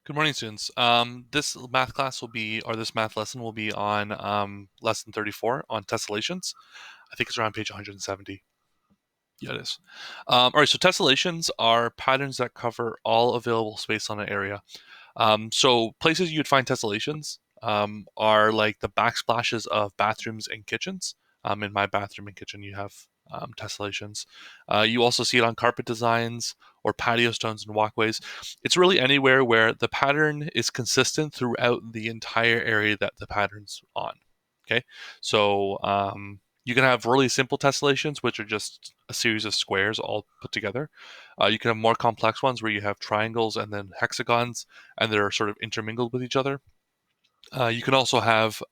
Good morning, students. This math class will be, or this math lesson will be on lesson 34 on tessellations. I think it's around page 170. Yeah, it is. All right, so tessellations are patterns that cover all available space on an area. So places you'd find tessellations are like the backsplashes of bathrooms and kitchens. In my bathroom and kitchen, you have tessellations. You also see it on carpet designs or patio stones and walkways. It's really anywhere where the pattern is consistent throughout the entire area that the pattern's on. Okay, so you can have really simple tessellations, which are just a series of squares all put together. You can have more complex ones where you have triangles and then hexagons, and they're sort of intermingled with each other. You can also have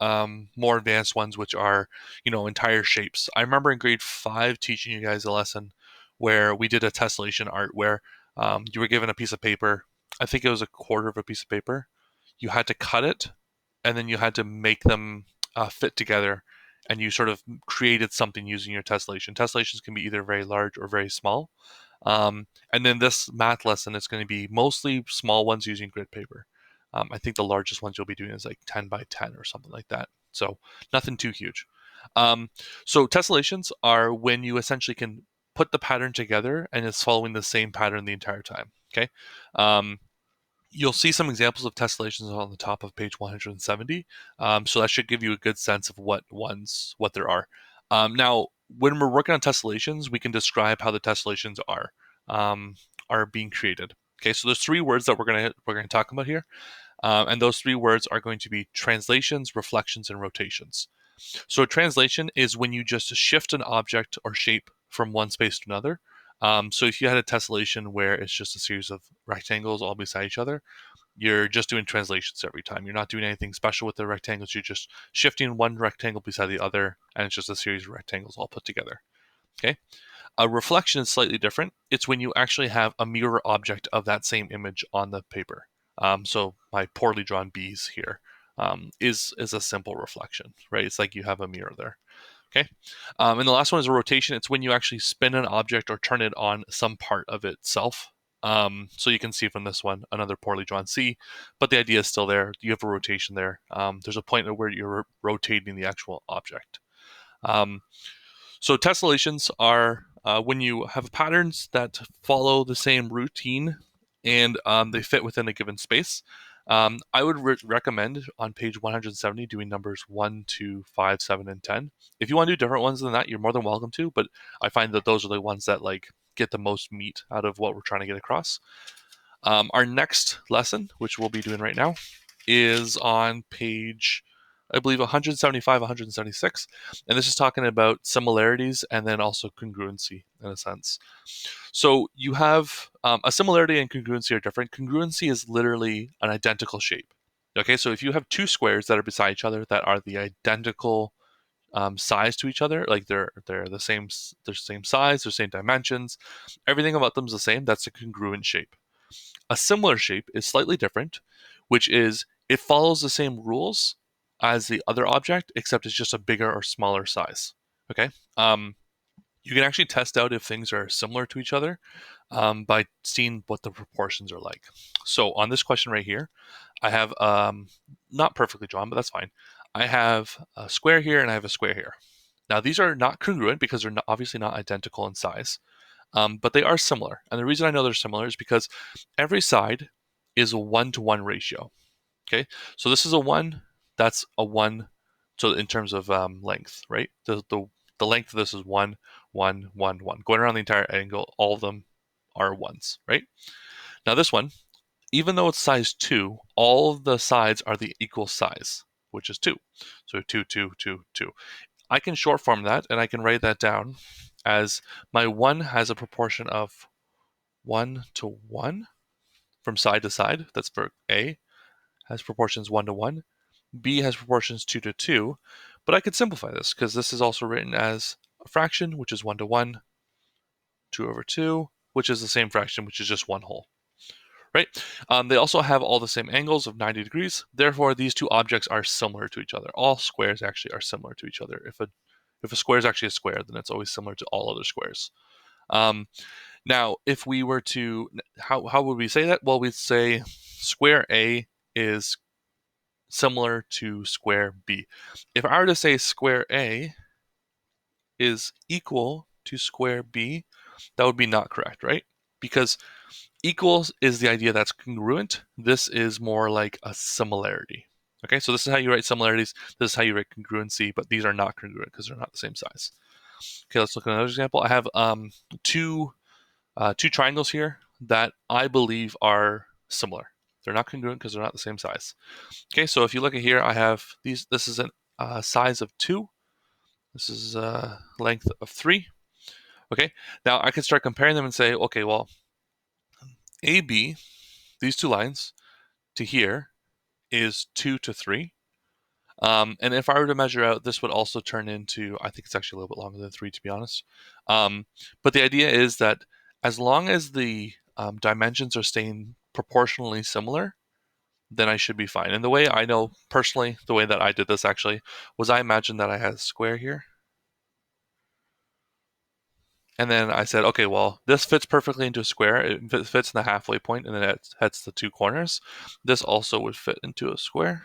more advanced ones, which are, entire shapes. I remember in grade 5 teaching you guys a lesson where we did a tessellation art where you were given a piece of paper. I think it was a quarter of a piece of paper. You had to cut it, and then you had to make them fit together, and you sort of created something using your tessellation. Tessellations can be either very large or very small. And then this math lesson is going to be mostly small ones using grid paper. I think the largest ones you'll be doing is like 10 by 10 or something like that. So nothing too huge. Um, so tessellations are when you essentially can put the pattern together and it's following the same pattern the entire time. Okay. Um, You'll see some examples of tessellations on the top of page 170. So that should give you a good sense of what there are. Now, when we're working on tessellations, we can describe how the tessellations um, are being created. Okay, so there's three words that we're gonna talk about here, and those three words are going to be translations, reflections, and rotations. So a translation is when you just shift an object or shape from one space to another. So if you had a tessellation where it's just a series of rectangles all beside each other, you're just doing translations every time. You're not doing anything special with the rectangles. You're just shifting one rectangle beside the other, and it's just a series of rectangles all put together. Okay. A reflection is slightly different. It's when you actually have a mirror object of that same image on the paper. So my poorly drawn bees here is a simple reflection, right? It's like you have a mirror there. Okay. And the last one is a rotation. It's when you actually spin an object or turn it on some part of itself. So you can see from this one another poorly drawn C, but the idea is still there. You have a rotation there. There's a point where you're rotating the actual object. Um, so tessellations are when you have patterns that follow the same routine and they fit within a given space. I would recommend on page 170 doing numbers 1, 2, 5, 7, and 10. If you want to do different ones than that, you're more than welcome to, but I find that those are the ones that get the most meat out of what we're trying to get across. Our next lesson, which we'll be doing right now, is on page, I believe, 175, 176. And this is talking about similarities and then also congruency in a sense. So you have a similarity and congruency are different. Congruency is literally an identical shape. Okay, so if you have two squares that are beside each other that are the identical size to each other, like they're the same size, they're same dimensions, everything about them is the same. That's a congruent shape. A similar shape is slightly different, which is it follows the same rules as the other object, except it's just a bigger or smaller size. Okay. You can actually test out if things are similar to each other by seeing what the proportions are like. So on this question right here, I have not perfectly drawn, but that's fine. I have a square here and I have a square here. Now these are not congruent because they're obviously not identical in size, but they are similar. And the reason I know they're similar is because every side is a 1-to-1 ratio. Okay, so this is a 1, that's a 1. So in terms of length, right? The length of this is 1, 1, 1, 1. Going around the entire angle, all of them are 1s, right? Now this one, even though it's size 2, all of the sides are the equal size, which is 2. So 2, 2, 2, 2. I can short form that and I can write that down as my 1 has a proportion of 1 to 1 from side to side. That's for A, has proportions 1 to 1. B has proportions 2 to 2. But I could simplify this because this is also written as a fraction, which is 1 to 1, 2 over 2, which is the same fraction, which is just 1 whole. Right? They also have all the same angles of 90 degrees. Therefore, these two objects are similar to each other. All squares actually are similar to each other. If a square is actually a square, then it's always similar to all other squares. Now, if we were to, how would we say that? Well, we'd say square A is similar to square B. If I were to say square A is equal to square B, that would be not correct, right? Because equals is the idea that's congruent. This is more like a similarity. Okay, so this is how you write similarities. This is how you write congruency, but these are not congruent because they're not the same size. Okay, let's look at another example. I have two triangles here that I believe are similar. They're not congruent because they're not the same size. Okay, so if you look at here, I have these. This is a size of 2. This is a length of 3. Okay, now I can start comparing them and say, okay, well, AB, these two lines to here is 2 to 3. And if I were to measure out, this would also turn into, I think it's actually a little bit longer than 3, to be honest. But the idea is that as long as the dimensions are staying proportionally similar, then I should be fine. And the way I know personally, the way that I did this actually, was I imagined that I had a square here. And then I said, okay, well, this fits perfectly into a square. It fits in the halfway point, and then it hits the two corners. This also would fit into a square.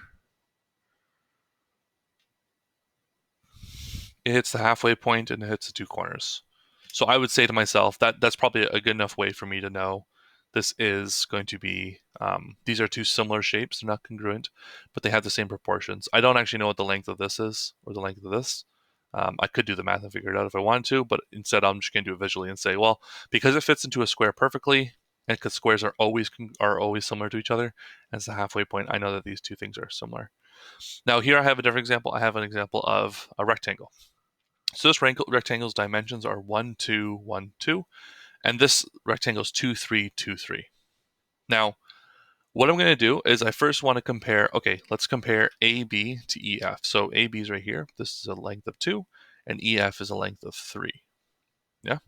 It hits the halfway point and it hits the two corners. So I would say to myself that that's probably a good enough way for me to know this is going to be, these are two similar shapes. They're not congruent, but they have the same proportions. I don't actually know what the length of this is or the length of this. I could do the math and figure it out if I wanted to, but instead I'm just going to do it visually and say, well, because it fits into a square perfectly, and because squares are always similar to each other, as the halfway point, I know that these two things are similar. Now here I have a different example. I have an example of a rectangle. So this rectangle's dimensions are 1, 2, 1, 2, and this rectangle is 2, 3, 2, 3. Now, what I'm going to do is I first want to compare, okay, let's compare AB to EF. So AB is right here. This is a length of 2, and EF is a length of 3. Yeah?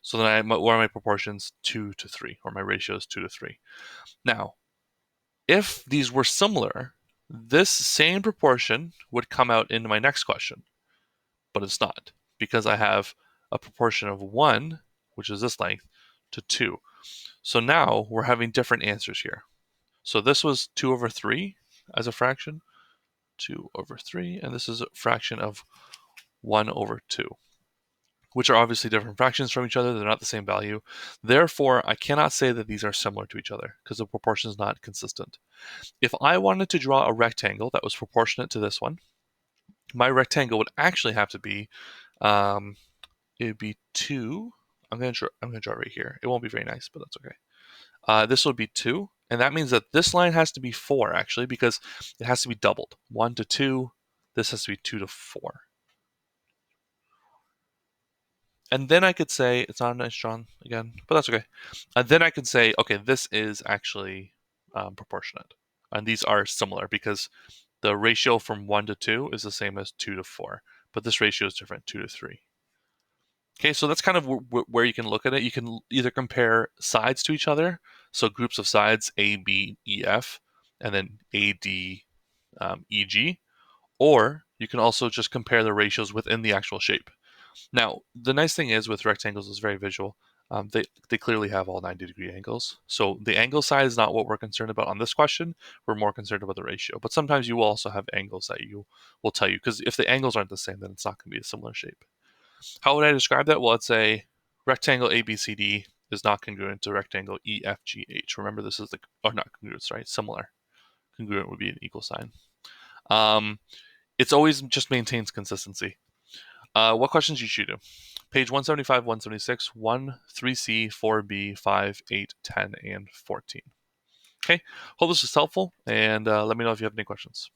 So then what are my proportions? 2 to 3, or my ratio is 2 to 3. Now, if these were similar, this same proportion would come out into my next question, but it's not, because I have a proportion of 1, which is this length, to 2. So now we're having different answers here. So this was 2 over 3 as a fraction, 2 over 3, and this is a fraction of 1 over 2, which are obviously different fractions from each other. They're not the same value. Therefore, I cannot say that these are similar to each other because the proportion is not consistent. If I wanted to draw a rectangle that was proportionate to this one, my rectangle would actually have to be, it would be 2. I'm going to draw it right here. It won't be very nice, but that's okay. This would be 2, and that means that this line has to be 4, actually, because it has to be doubled. 1 to 2, this has to be 2 to 4. And then I could say, it's not nice drawn again, but that's okay. And then I could say, okay, this is actually proportionate. And these are similar because the ratio from 1 to 2 is the same as 2 to 4, but this ratio is different, 2 to 3. Okay, so that's kind of where you can look at it. You can either compare sides to each other, so groups of sides A, B, E, F, and then A, D, E, G, or you can also just compare the ratios within the actual shape. Now, the nice thing is with rectangles, it's very visual. They clearly have all 90-degree angles. So the angle side is not what we're concerned about on this question. We're more concerned about the ratio. But sometimes you will also have angles that you will tell you, because if the angles aren't the same, then it's not going to be a similar shape. How would I describe that? Well, let's say rectangle ABCD is not congruent to rectangle EFGH. Remember, this is not congruent, right? Similar. Congruent would be an equal sign. It's always just maintains consistency. What questions you should do? Page 175, 176, 1, 3C, 4B, 5, 8, 10, and 14. Okay, hope this was helpful, and let me know if you have any questions.